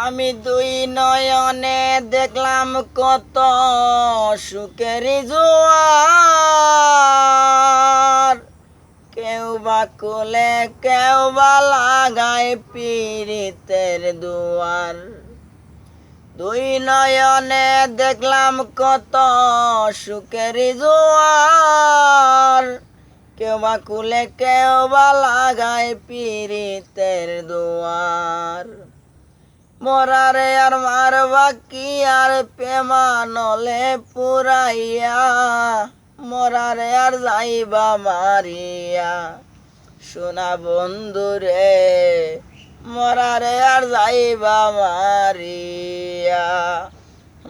আমি দুই নয়নে দেখলাম কত সুখের জোয়ার, কেউ বা কোলে কেউ বা লাগায় পীড়িতের দুয়ার। দুই নয়নে দেখলাম কত সুখের জোয়ার, কেউ বা কুলে কেউ বা লাগায় পীড়িতের দুয়ার। মরারে আর মারবা কি আর পেমানলে পুরাইয়া, মরারে আর যাইবা মারিয়া। সোনা বন্ধুরে মরারে আর যাইবা মারিয়া।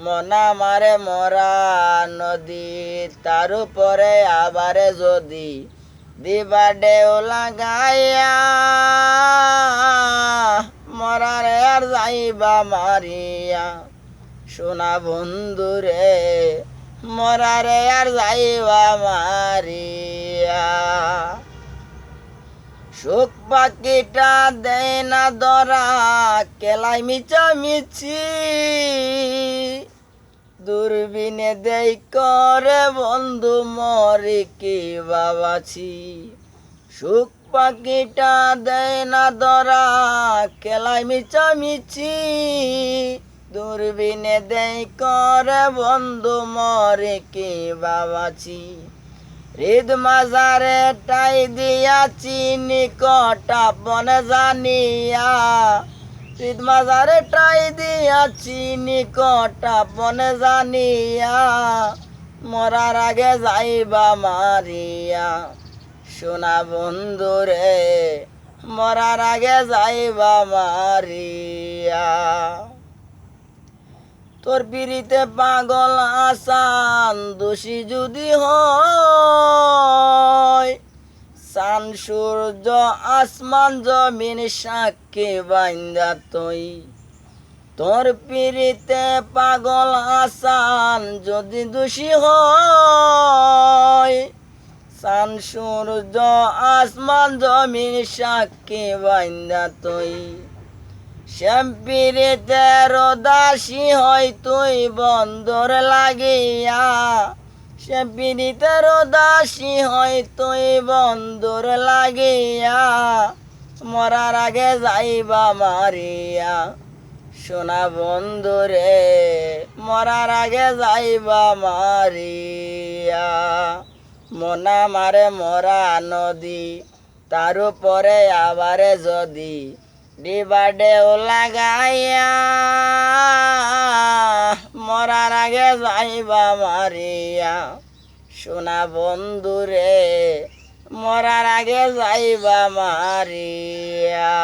মনা মারে মরা নদী, তার উপরে আবারে যদি দিবা ঢেউ লাগাইয়া, মরারে আর যাইবা মারিয়া। সোনা বন্ধুরে মরারে আর যাইবা মারিয়া। সুখ পাখিটা দেয় না ধরা, কেলাই মিছামিছি, দূরবীনে দেই করে বন্ধু মরি কি বাবাছি। সুখ পাখিটা দেয় না ধরা, কেলাই মিছামিছি, দূরবীনে দেই করে বন্ধু মরি কি বাবাছি। হৃদ মাজারে টাই দিয়াছি নিকট আপন জানিয়া, হৃদ মাজারে টাই দিয়াছি নিকট আপন জানিয়া, মরার আগে যাইবা মারিয়া। সোনা বন্ধুরে মরার আগে যাইবা মারিয়া। তোর পিড়িতে পাগল আসান দোষী যদি হয়, চান সূর্য আসমান জমিন সাক্ষী বাইন্দা তুই। তোর পিড়িতে পাগল আসান যদি দোষী হয়, চান সূর্য আসমান জমিন সাক্ষী বাইন্দা তুই। শ্যামপিরিতের দাসী হয় তুই বন্দর লাগিয়া, শ্যামপিরিতের দাসী হয় তুই বন্দর লাগিয়া, মরার আগে যাইবা মারিয়া। সোনা বন্ধুরে মরার আগে যাইবা মারিয়া। মনা মারে মরা নদী, তার উপরে আবারে যদি দিবা ঢেউ লাগাইয়া, মরার আগে যাইবা মারিয়া। সোনা বন্ধুরে মরার আগে যাইবা মারিয়া।